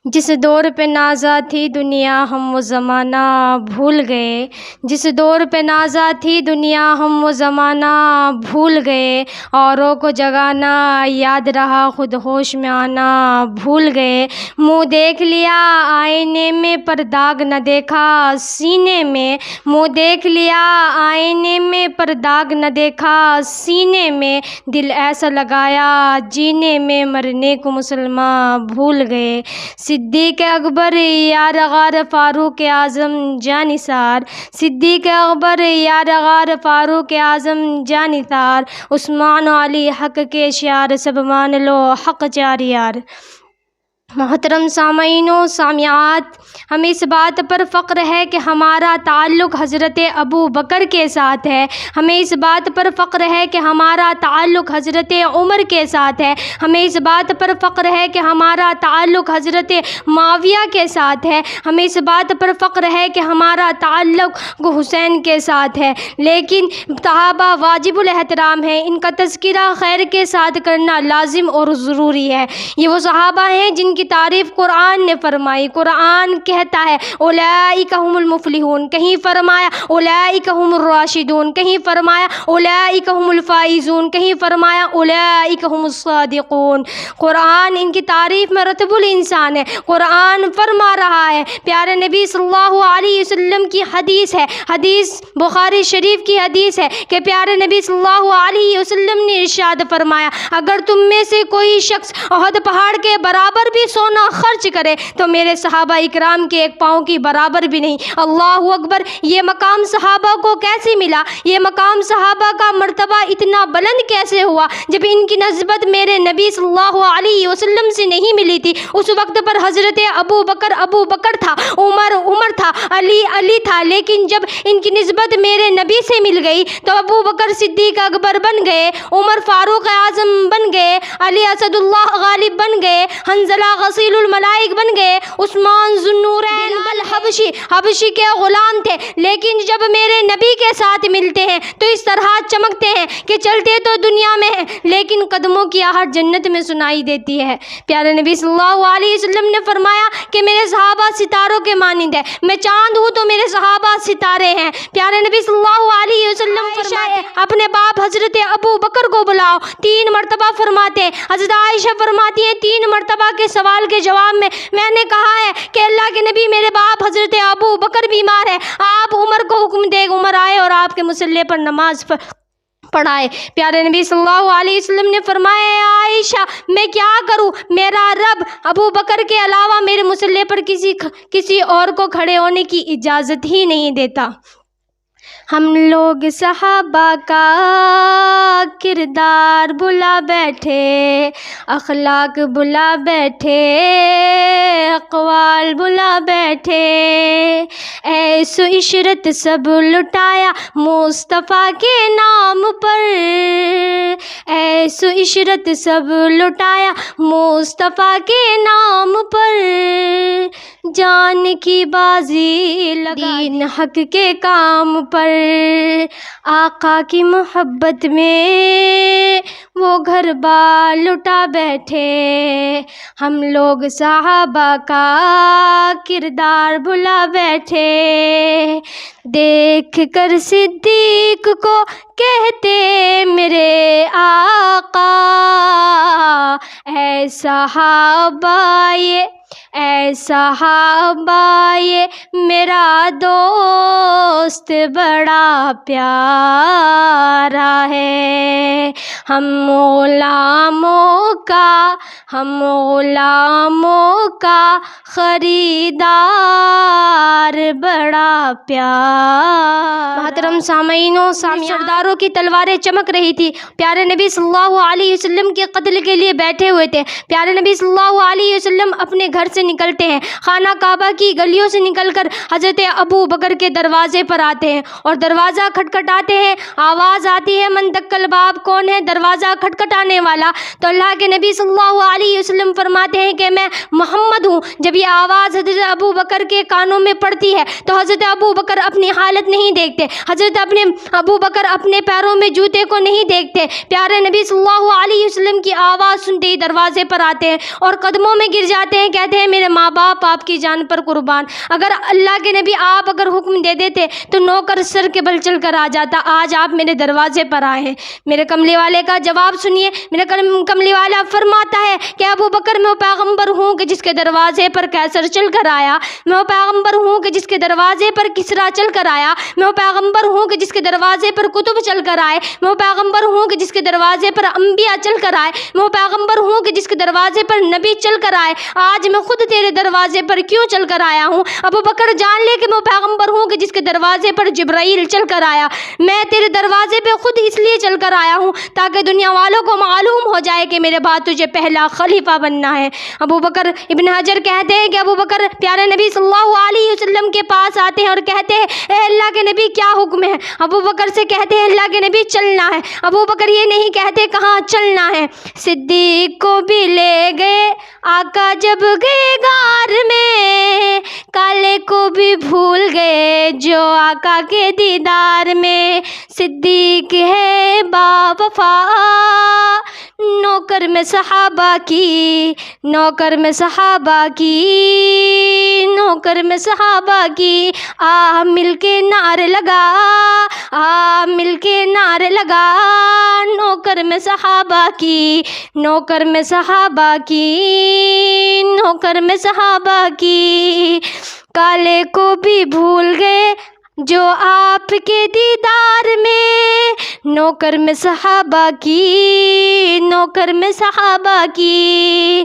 جس دور پہ نازا تھی دنیا ہم وہ زمانہ بھول گئے، جس دور پہ نازا تھی دنیا ہم وہ زمانہ بھول گئے، اوروں کو جگانا یاد رہا خود ہوش میں آنا بھول گئے، منہ دیکھ لیا آئینے میں پر داغ نہ دیکھا سینے میں، منہ دیکھ لیا آئینے میں پر داغ نہ دیکھا سینے میں، دل ایسا لگایا جینے میں مرنے کو مسلمان بھول گئے، صدیق اکبر یار غار فاروق اعظم جانثار، صدیق اکبر یار غار فاروق اعظم جانثار، عثمان و علی حق کے شعار سب مان لو حق چار یار۔ محترم سامعین و سامعات، ہمیں اس بات پر فخر ہے کہ ہمارا تعلق حضرت ابو بکر کے ساتھ ہے، ہمیں اس بات پر فخر ہے کہ ہمارا تعلق حضرت عمر کے ساتھ ہے، ہمیں اس بات پر فخر ہے کہ ہمارا تعلق حضرت معاویہ کے ساتھ ہے، ہمیں اس بات پر فخر ہے کہ ہمارا تعلق حسین کے ساتھ ہے، لیکن صحابہ واجب الاحترام ہیں، ان کا تذکرہ خیر کے ساتھ کرنا لازم اور ضروری ہے۔ یہ وہ صحابہ ہیں جن کی تعریف قرآن نے فرمائی، قرآن کہتا ہے اولئک هم المفلحون، کہیں فرمایا اولئک هم الراشدون، کہیں فرمایا اولئک هم الفائزون، کہیں فرمایا اولئک هم الصادقون۔ قرآن ان کی تعریف میں رتب الانسان ہے، قرآن فرما رہا ہے، پیارے نبی صلی اللہ علیہ وسلم کی حدیث ہے، حدیث بخاری شریف کی حدیث ہے کہ پیارے نبی صلی اللہ علیہ وسلم نے ارشاد فرمایا اگر تم میں سے کوئی شخص احد پہاڑ کے برابر بھی سونا خرچ کرے تو میرے صحابہ اکرام کے ایک پاؤں کی برابر بھی نہیں۔ اللہ اکبر! یہ مقام صحابہ کو کیسے ملا؟ یہ مقام صحابہ کا مرتبہ اتنا بلند کیسے ہوا جب ان کی نسبت میرے نبی صلی اللہ علیہ وسلم سے نہیں ملی تھی؟ اس وقت پر حضرت ابو بکر تھا، عمر تھا، علی تھا، لیکن جب ان کی نسبت میرے نبی سے مل گئی تو ابو بکر صدیق اکبر بن گئے، عمر فاروق اعظم بن گئے، علی اسد اللہ غالب بن گئے، حنظلہ غسیل الملائک بن گئے، عثمان ذو النورین حبشی کے غلام تھے، لیکن جب میرے نبی کے ساتھ ملتے ہیں تو اس طرح چمکتے ہیں کہ چلتے تو دنیا میں ہیں لیکن قدموں کی آہٹ جنت میں سنائی دیتی ہے۔ پیارے نبی صلی اللہ علیہ وسلم نے فرمایا کہ میرے صحابہ ستاروں کے مانند ہیں، میں چاند ہوں تو میرے صحابہ ستارے ہیں۔ پیارے نبی صلی اللہ علیہ وسلم فرماتے اپنے باپ حضرت ابو بکر کو بلاؤ، 3 مرتبہ فرماتے ہیں۔ حضرت عائشہ فرماتی ہیں 3 مرتبہ کے سوال کے جواب میں نے کہا ہے کہ اللہ کے نبی میرے باپ حضرت ابو بکر بیمار ہے، آپ عمر کو حکم دے، عمر آئے اور آپ کے مصلی پر نماز پڑھائے۔ پیارے نبی صلی اللہ علیہ وسلم نے فرمایا عائشہ میں کیا کروں، میرا رب ابو بکر کے علاوہ میرے مصلی پر کسی اور کو کھڑے ہونے کی اجازت ہی نہیں دیتا۔ ہم لوگ صحابہ کا کردار بلا بیٹھے، اخلاق بلا بیٹھے، اقوال بلا بیٹھے، ایسو عشرت سب لٹایا مصطفیٰ کے نام پر، ایسو عشرت سب لٹایا مصطفیٰ کے نام پر، جان کی بازی لگا دین حق کے کام پر، آقا کی محبت میں وہ گھر بار لٹا بیٹھے، ہم لوگ صحابہ کا کردار بھلا بیٹھے، دیکھ کر صدیق کو کہتے میرے آقا اے صحابہ اے صحابہ یہ میرا دوست بڑا پیارا ہے، ہم غلاموں کا خریدار بڑا پیارا۔ محترم سامعین و سرداروں کی تلواریں چمک رہی تھی، پیارے نبی صلی اللہ علیہ وسلم کے قتل کے لیے بیٹھے ہوئے تھے۔ پیارے نبی صلی اللہ علیہ وسلم اپنے گھر سے نکلتے ہیں، خانہ کعبہ کی گلیوں سے نکل کر حضرت ابو بکر کے دروازے پر آتے ہیں اور دروازہ کھٹکھٹاتے ہیں، آواز آتی ہے من دق الباب، کون ہے دروازہ کھٹکھٹانے والا؟ تو اللہ کے نبی صلی اللہ علیہ وسلم فرماتے ہیں کہ میں محمد ہوں۔ جب یہ آواز حضرت ابو بکر کے کانوں میں پڑتی ہے تو حضرت ابو بکر اپنی حالت نہیں دیکھتے، ابو بکر اپنے پیروں میں جوتے کو نہیں دیکھتے، پیارے نبی صلی اللہ علیہ وسلم کی آواز سنتے ہی دروازے پر آتے ہیں اور قدموں میں گر جاتے ہیں، کہتے ہیں میرے ماں ماں باپ آپ کی جان پر قربان. اگر اللہ کے نبی آپ اگر حکم دے دیتے تو نوکر سر کے بل چل کر آ جاتا. آج آپ میرے دروازے پر آئے ہیں. میرے کملی والے کا جواب سنیے. میرے کملی والا فرماتا ہے کہ ابو بکر میں وہ پیغمبر ہوں کہ جس کے دروازے پر کیسر چل کر آیا. میں وہ پیغمبر ہوں کہ جس کے دروازے پر کسرا چل کر آیا. میں وہ پیغمبر ہوں کہ جس کے دروازے پر کتب چل کر آئے. میں وہ پیغمبر ہوں کہ جس کے دروازے پر انبیاء چل کر آئے. میں وہ پیغمبر ہوں کہ جس کے دروازے پر نبی چل کر آئے. آج میں خود تیرے دروازے پر کیوں چل کر آیا ہوں؟ ابو بکر جان لے کہ میں وہ پیغمبر ہوں کہ جس کے دروازے پر جبرائیل چل کر آیا. میں تیرے دروازے پہ خود اس لیے چل کر آیا ہوں تاکہ دنیا والوں کو معلوم ہو جائے کہ میرے بعد تجھے پہلا خلیفہ بننا ہے. ابو بکر ابن حجر کہتے ہیں کہ ابو بکر پیارے نبی صلی اللہ علیہ وسلم کے پاس آتے ہیں اور کہتے ہیں اے اللہ کے نبی کیا حکم ہے؟ ابو بکر سے کہتے ہیں اللہ کے نبی چلنا ہے. ابو بکر یہ نہیں کہتے کہاں چلنا ہے. صدیق کو بھی لے گئے آقا جب گئے غار میں, کالے کو بھی بھول گئے جو آقا کے دیدار میں. صدیق ہے با وفا نوکر میں صحابہ کی, نوکر میں صحابہ کی, نوکر میں صحابہ کی. آ مل کے نعرے لگا, آ مل کے نعرے لگا, نوکر میں صحابہ کی, نوکر میں صحابہ کی, نوکر میں صحابہ کی. کالے کو بھی بھول گئے جو آپ کے دیدار میں, نوکر میں صحابہ کی, نوکر میں صحابہ کی.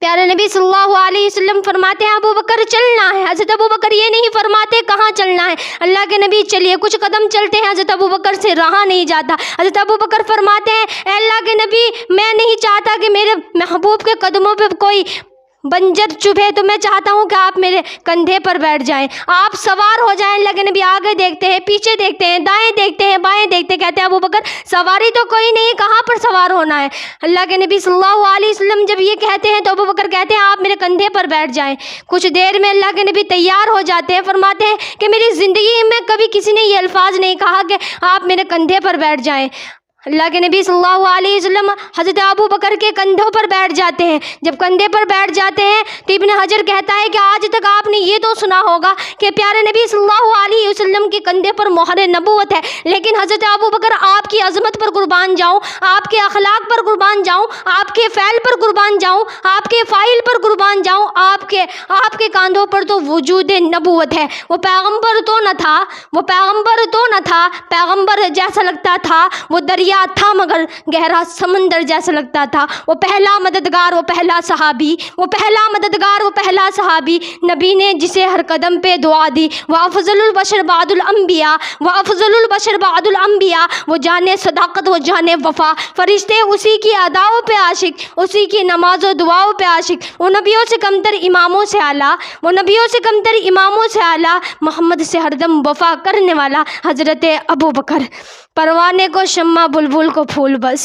پیارے نبی صلی اللہ علیہ وسلم فرماتے ہیں ابو بکر چلنا ہے. حضرت ابو بکر یہ نہیں فرماتے کہاں چلنا ہے. اللہ کے نبی چلیے, کچھ قدم چلتے ہیں, حضرت ابو بکر سے رہا نہیں جاتا. حضرت ابو بکر فرماتے ہیں اے اللہ کے نبی میں نہیں چاہتا کہ میرے محبوب کے قدموں پہ کوئی بنجر چبھے, تو میں چاہتا ہوں کہ آپ میرے کندھے پر بیٹھ جائیں, آپ سوار ہو جائیں. اللہ کے نبی آگے دیکھتے ہیں, پیچھے دیکھتے ہیں, دائیں دیکھتے ہیں, بائیں دیکھتے ہیں, کہتے ہیں ابو بکر سواری تو کوئی نہیں, کہاں پر سوار ہونا ہے؟ اللہ کے نبی صلی اللہ علیہ وسلم جب یہ کہتے ہیں تو ابو بکر کہتے ہیں آپ میرے کندھے پر بیٹھ جائیں. کچھ دیر میں اللہ کے نبی تیار ہو جاتے ہیں. فرماتے ہیں کہ میری زندگی میں کبھی کسی نے یہ الفاظ نہیں کہا کہ آپ میرے کندھے پر بیٹھ جائیں. اللہ کے نبی صلی اللہ علیہ وسلم حضرت ابو بکر کے کندھوں پر بیٹھ جاتے ہیں. جب کندھے پر بیٹھ جاتے ہیں تو ابن حجر کہتا ہے کہ آج تک آپ نے یہ تو سنا ہوگا کہ پیارے نبی صلی اللہ علیہ وسلم کے کندھے پر مہر نبوت ہے, لیکن حضرت ابو بکر آپ کی عظمت پر قربان جاؤں, آپ کے اخلاق پر قربان جاؤں, آپ کے فعل پر قربان جاؤں, آپ کے فاعل پر قربان جاؤں, آپ کے کاندھوں پر تو وجود نبوت ہے. وہ پیغمبر تو نہ تھا, وہ پیغمبر تو نہ تھا, پیغمبر جیسا لگتا تھا, وہ دریا تھا مگر گہرا سمندر جیسا لگتا تھا. وہ پہلا مددگار, وہ پہلا صحابی, وہ پہلا مددگار, وہ پہلا صحابی, نبی نے جسے ہر قدم پہ دعا دی. وہ افضل البشر بعد الانبیاء, وہ افضل البشر بعد الانبیاء, وہ جانے صداقت, وہ جانے وفا. فرشتے اسی کی اداؤں پہ عاشق, اسی کی نماز و دعاؤں پہ عاشق. وہ نبیوں سے کمتر, اماموں سے اعلیٰ, وہ نبیوں سے کمتر, اماموں سے اعلیٰ, محمد سے ہر دم وفا کرنے والا حضرت ابو بکر. پروانے کو شمع بلبل کو پھول بس,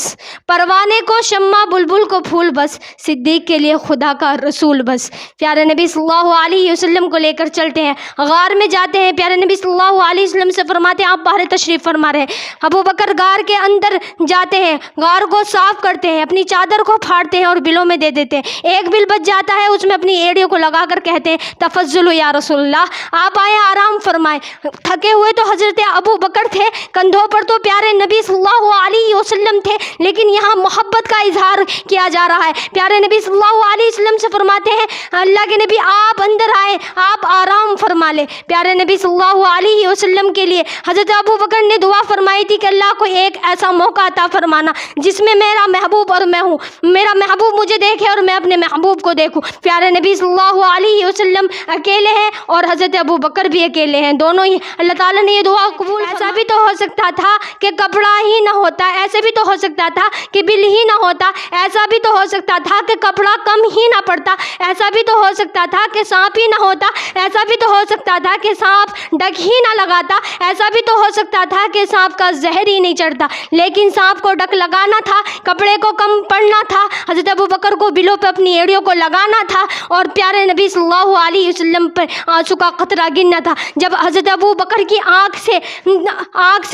پروانے کو شمع بلبل کو پھول بس, صدیق کے لیے خدا کا رسول بس. پیارے نبی صلی اللہ علیہ وسلم کو لے کر چلتے ہیں, غار میں جاتے ہیں. پیارے نبی صلی اللہ علیہ وسلم سے فرماتے ہیں آپ باہر تشریف فرما رہے ہیں. ابو بکر غار کے اندر جاتے ہیں, غار کو صاف کرتے ہیں, اپنی چادر کو پھاڑتے ہیں اور بلوں میں دے دیتے ہیں. ایک بل بچ جاتا ہے, اس میں اپنی ایڑیوں کو لگا کر کہتے ہیں تفضلوا یا رسول اللہ, آپ آئے آرام فرمائیں. تھکے ہوئے تو حضرت ابو بکر تھے, کندھوں پر تو پیارے نبی صلی اللہ علیہ وسلم تھے, لیکن یہاں محبت کا اظہار کیا جا رہا ہے. پیارے نبی صلی اللہ علیہ وسلم سے فرماتے ہیں اللہ کے نبی آپ اندر آئے, آپ آرام فرما لیں. پیارے نبی صلی اللہ علیہ وسلم کے لیے حضرت ابو بکر نے دعا فرمائی تھی کہ اللہ کو ایک ایسا موقع عطا فرمانا جس میں میرا محبوب اور میں ہوں, میرا محبوب مجھے دیکھے اور میں اپنے محبوب کو دیکھوں. پیارے نبی صلی اللہ علیہ وسلم اکیلے ہیں اور حضرت ابو بکر بھی اکیلے ہیں, دونوں ہی. اللہ تعالیٰ نے یہ دعا قبول. ایسا بھی تو ہو سکتا تھا کہ کپڑا ہی نہ ہوتا, ایسے بھی تو ہو سکتا تھا کہ بل ہی نہ ہوتا, ایسا بھی تو ہو سکتا تھا کہ کپڑا کم ہی نہ پڑتا, ایسا بھی تو ہو سکتا تھا کہ سانپ ہی نہ ہوتا, ایسا بھی تو ہو سکتا تھا کہ سانپ ڈک ہی نہ لگاتا, ایسا بھی تو ہو سکتا تھا کہ سانپ کا زہر ہی نہیں چڑھتا, لیکن سانپ کو ڈک لگانا تھا, کپڑے کو کم پڑنا تھا, حضرت ابو بکر کو بلوں پہ اپنی ایڑیوں کو لگانا تھا اور پیارے نبی صلی اللہ علیہ وسلم پر آنسو کا قطرہ گرنا تھا. جب حضرت ابو بکر کی آنکھ سے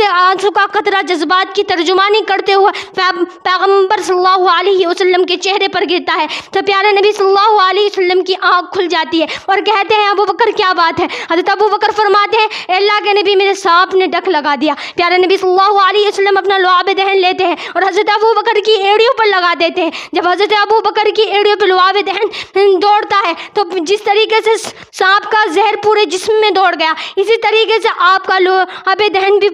آنسو کا قطرہ جذبات کی ترجمانی کرتے ہوئے پیغمبر صلی اللہ علیہ وسلم کے چہرے پر گرتا ہے تو پیارے نبی صلی اللہ علیہ وسلم کی آنکھ کھل جاتی ہے اور کہتے ہیں ابو بکر کیا بات ہے؟ حضرت ابو بکر فرماتے ہیں اے اللہ کے نبی میرے سانپ نے ڈک لگا دیا۔ پیارے نبی صلی اللہ علیہ وسلم اپنا لعاب دہن لیتے ہیں اور حضرت ابو بکر کی ایڑیوں پر لگا دیتے ہیں۔ جب حضرت ابو بکر کی ایڑیوں پہ لعاب دہن دوڑتا ہے تو جس طریقے سے سانپ کا زہر پورے جسم میں دوڑ گیا اسی طریقے سے آپ کا لعاب دہن بھی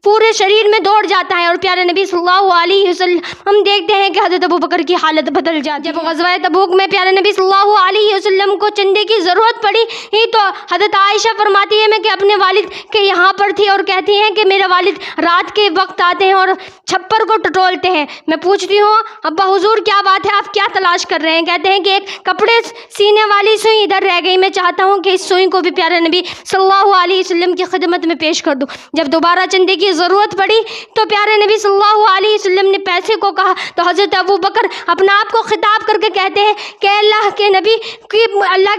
پورے شریر میں دوڑ جاتا ہے اور پیارے نبی صلی اللہ علیہ وسلم ہم دیکھتے ہیں کہ حضرت ابو بکر کی حالت بدل جاتی ہے۔ جب غزوہ تبوک میں پیارے نبی صلی اللہ علیہ وسلم کو چندے کی ضرورت پڑی تو حضرت عائشہ فرماتی ہے میں کہ اپنے والد کے یہاں پر تھی اور کہتی ہیں کہ میرے والد رات کے وقت آتے ہیں اور چھپر کو ٹٹولتے ہیں۔ میں پوچھتی ہوں ابا حضور کیا بات ہے، آپ کیا تلاش کر رہے ہیں؟ کہتے ہیں کہ ایک کپڑے سینے والی سوئی ادھر رہ گئی، میں چاہتا ہوں کہ اس سوئی کو بھی پیارے نبی صلی اللہ علیہ وسلم کی خدمت میں پیش کر دوں۔ جب دوبارہ چندے کی ضرورت پڑی تو پیارے نبی صلی اللہ علیہ وسلم نے پیسے کو کہا تو حضرت ابو بکر اپنا آپ کو خطاب کر کے کہتے ہیں کہ اللہ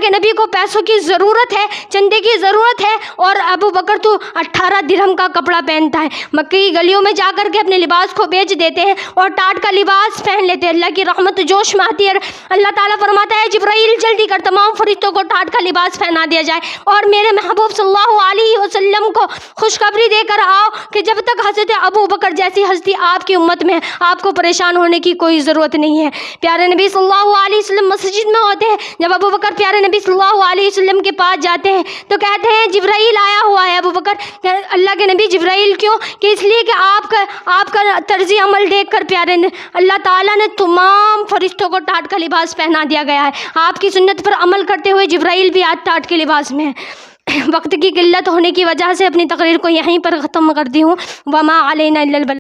کے نبی کو پیسوں کی ضرورت ہے، چندے کی ضرورت ہے، اور ابو بکر تو 18 درہم کا کپڑا پہنتا ہے۔ مکے کی گلیوں میں جا کر کے اپنے لباس کو بیچ دیتے ہیں اور ٹاٹ کا لباس پہن لیتے ہیں۔ اللہ کی رحمت جوش میں آتی ہے، اللہ تعالیٰ فرماتا ہے جبرائیل جلدی کر تمام فرشتوں کو ٹاٹ کا لباس پہنا دیا جائے اور میرے محبوب صلی اللہ علیہ وسلم کو خوشخبری دے کر آؤ کہ جب تک حضرت ابو بکر جیسی ہستی آپ کی امت میں آپ کو پریشان ہونے کی کوئی ضرورت نہیں ہے۔ پیارے نبی صلی اللہ علیہ وسلم مسجد میں ہوتے ہیں، جب ابو بکر پیارے نبی صلی اللہ علیہ وسلم کے پاس جاتے ہیں تو کہتے ہیں جبرائیل آیا ہوا ہے۔ ابو بکر اللہ کے نبی جبرائیل کیوں؟ کہ اس لیے کہ آپ کا طرز عمل دیکھ کر پیارے اللہ تعالیٰ نے تمام فرشتوں کو ٹاٹ کا لباس پہنا دیا گیا ہے۔ آپ کی سنت پر عمل کرتے ہوئے جبرائیل بھی آج ٹاٹ کے لباس میں ہے۔ وقت کی قلت ہونے کی وجہ سے اپنی تقریر کو یہیں پر ختم کرتی ہوں۔ وما علینا الا البلاغ۔